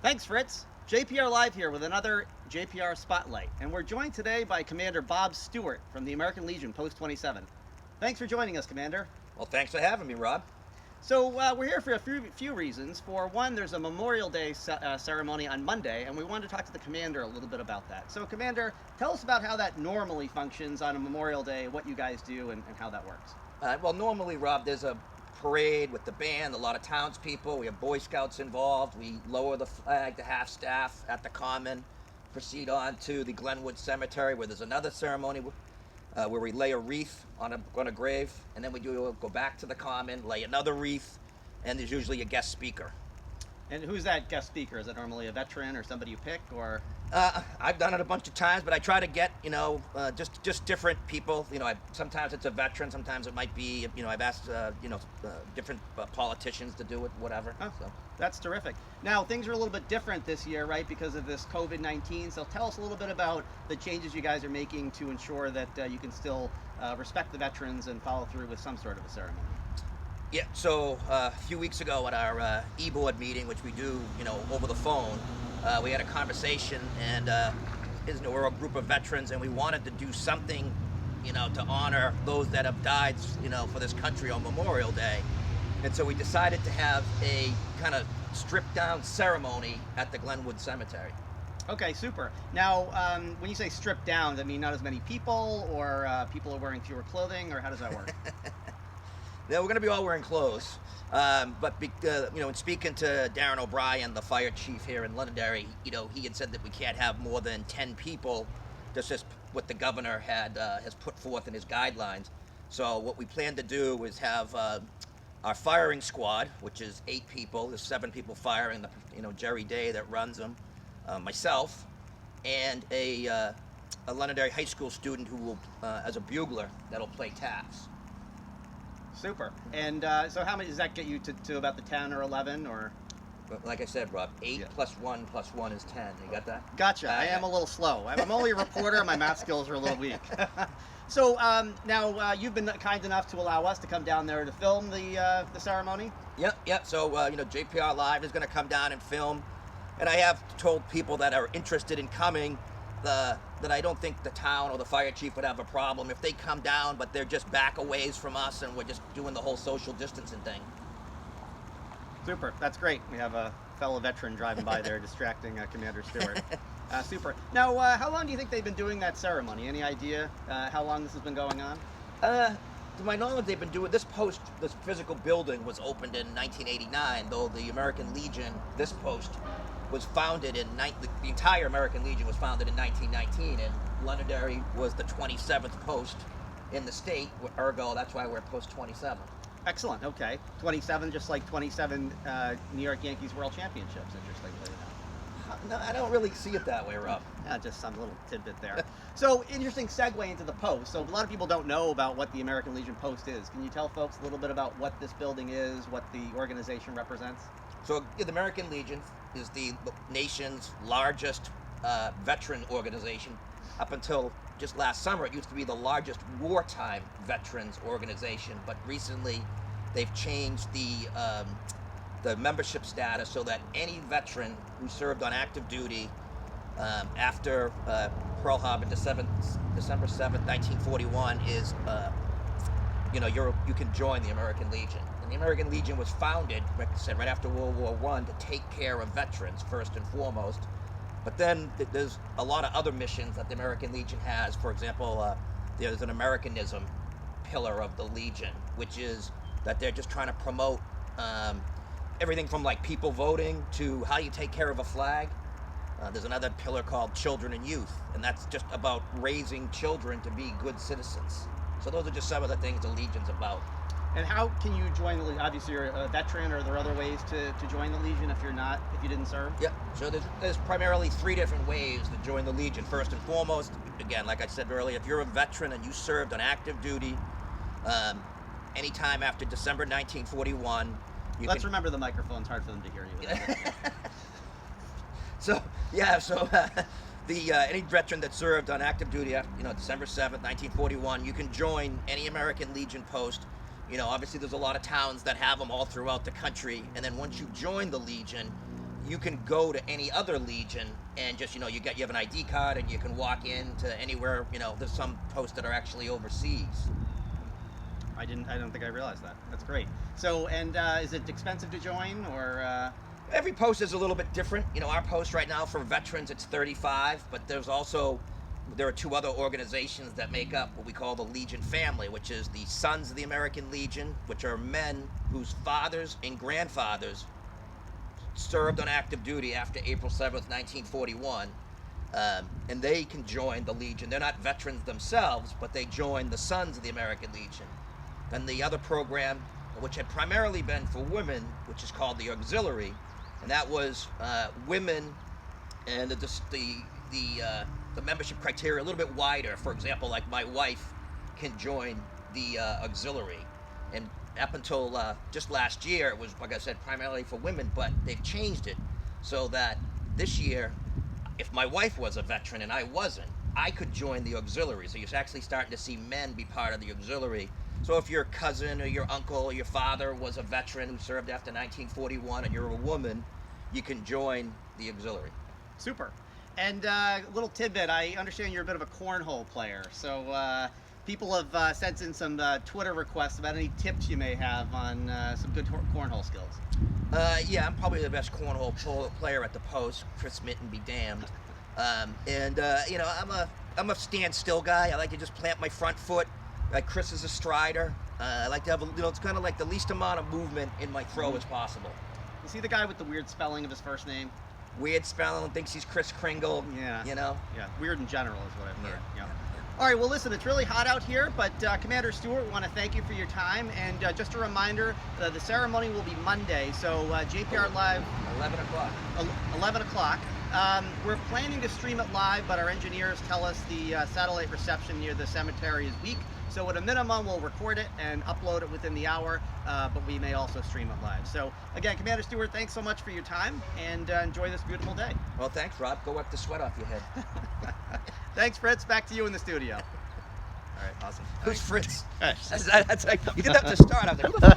Thanks, Fritz. JPR Live here with another JPR Spotlight, and we're joined today by Commander Bob Stewart from the American Legion Post 27. Thanks for joining us, Commander. Well, thanks for having me, Rob. So we're here for a few reasons. For one, there's a Memorial Day ceremony on Monday, and we wanted to talk to the Commander a little bit about that. So, Commander, tell us about how that normally functions on a Memorial Day, what you guys do, and how that works. Well, normally, Rob, there's a parade with the band, a lot of townspeople. We have Boy Scouts involved. We lower the flag to half-staff at the Common, proceed on to the Glenwood Cemetery, where there's another ceremony where we lay a wreath on a grave, and then we go back to the Common, lay another wreath, and there's usually a guest speaker. And who's that guest speaker? Is it normally a veteran or somebody you pick, or? I've done it a bunch of times, but I try to get, just different people. Sometimes it's a veteran, sometimes it might be, I've asked, different politicians to do it, whatever. Oh, so. That's terrific. Now, things are a little bit different this year, right, because of this COVID-19. So tell us a little bit about the changes you guys are making to ensure that you can still respect the veterans and follow through with some sort of a ceremony. Yeah, so a few weeks ago at our e-board meeting, which we do, over the phone, we had a conversation, and we're a group of veterans, and we wanted to do something, to honor those that have died, for this country on Memorial Day. And so we decided to have a kind of stripped-down ceremony at the Glenwood Cemetery. Okay, super. Now, when you say stripped down, does that mean not as many people, or people are wearing fewer clothing, or how does that work? Yeah, we're going to be all wearing clothes. But in speaking to Darren O'Brien, the fire chief here in Londonderry, he had said that we can't have more than 10 people. That's just what the governor has put forth in his guidelines. So what we plan to do is have our firing squad, which is 8 people. There's 7 people firing. Jerry Day that runs them, myself, and a Londonderry High School student who will, as a bugler, that'll play taps. Super. And so how many does that get you to about the 10 or 11, or? Like I said, Rob, 8 Yeah. plus 1 is 10. You got that? Gotcha. I am a little slow. I'm only a reporter. My math skills are a little weak. So now you've been kind enough to allow us to come down there to film the ceremony. Yep. So JPR Live is going to come down and film, and I have told people that are interested in coming that I don't think the town or the fire chief would have a problem if they come down, but they're just back a ways from us, and we're just doing the whole social distancing thing. Super. That's great. We have a fellow veteran driving by there distracting Commander Stewart. Super. Now, how long do you think they've been doing that ceremony? Any idea how long this has been going on? To my knowledge, they've been doing this physical building was opened in 1989, though the American Legion, this post, was founded the entire American Legion was founded in 1919, and Londonderry was the 27th post in the state, ergo, that's why we're post 27. Excellent. Okay. 27, just like 27 New York Yankees World Championships, interestingly enough. No, I don't really see it that way, Rob. Just some little tidbit there. So, interesting segue into the Post. So, a lot of people don't know about what the American Legion Post is. Can you tell folks a little bit about what this building is, what the organization represents? So, the American Legion is the nation's largest veteran organization. Up until just last summer, it used to be the largest wartime veterans organization, but recently they've changed the membership status so that any veteran who served on active duty after Pearl Harbor, December 7th, 1941, is you can join the American Legion. And the American Legion was founded, like I said, right after World War I to take care of veterans first and foremost. But then there's a lot of other missions that the American Legion has. For example, there's an Americanism pillar of the Legion, which is that they're just trying to promote everything from like people voting to how you take care of a flag. There's another pillar called Children and Youth, and that's just about raising children to be good citizens. So those are just some of the things the Legion's about. And how can you join the Legion? Obviously, you're a veteran. Are there other ways to join the Legion if you didn't serve? Yep. So there's primarily 3 different ways to join the Legion. First and foremost, again, like I said earlier, if you're a veteran and you served on active duty anytime after December 1941, Let's remember the microphone. It's hard for them to hear you. Any veteran that served on active duty after, December 7th, 1941, you can join any American Legion post. Obviously there's a lot of towns that have them all throughout the country, and then once you join the Legion, you can go to any other legion and just, you have an ID card and you can walk into anywhere. There's some posts that are actually overseas. I don't think I realized that. That's great. So, and is it expensive to join, or? Every post is a little bit different. Our post right now for veterans, it's $35, but there are two other organizations that make up what we call the Legion family, which is the Sons of the American Legion, which are men whose fathers and grandfathers served on active duty after April 7th, 1941. And they can join the Legion. They're not veterans themselves, but they join the Sons of the American Legion. Then the other program, which had primarily been for women, which is called the Auxiliary, and that was women, and the membership criteria a little bit wider. For example, like my wife can join the Auxiliary, and up until just last year, it was, like I said, primarily for women, but they've changed it so that this year, if my wife was a veteran and I wasn't, I could join the Auxiliary. So you're actually starting to see men be part of the Auxiliary. So if your cousin or your uncle or your father was a veteran who served after 1941 and you're a woman, you can join the Auxiliary. Super. And a little tidbit, I understand you're a bit of a cornhole player. So people have sent in some Twitter requests about any tips you may have on some good cornhole skills. Yeah, I'm probably the best cornhole player at the post. Chris Mitten be damned. I'm a stand-still guy. I like to just plant my front foot. Chris is a strider. I like to have, it's kind of like the least amount of movement in my throw as possible. You see the guy with the weird spelling of his first name? Weird spelling, thinks he's Chris Kringle. Yeah. Yeah, weird in general is what I've heard. Yeah. All right, well, listen, it's really hot out here, but Commander Stewart, we want to thank you for your time. And just a reminder, the ceremony will be Monday, so JPR Live... 11 o'clock. 11 o'clock. We're planning to stream it live, but our engineers tell us the satellite reception near the cemetery is weak. So at a minimum, we'll record it and upload it within the hour, but we may also stream it live. So again, Commander Stewart, thanks so much for your time, and enjoy this beautiful day. Well, thanks, Rob. Go wipe the sweat off your head. Thanks, Fritz. Back to you in the studio. All right, awesome. Who's Fritz? Thanks. That's like, you didn't have to start. I was like, who the fuck?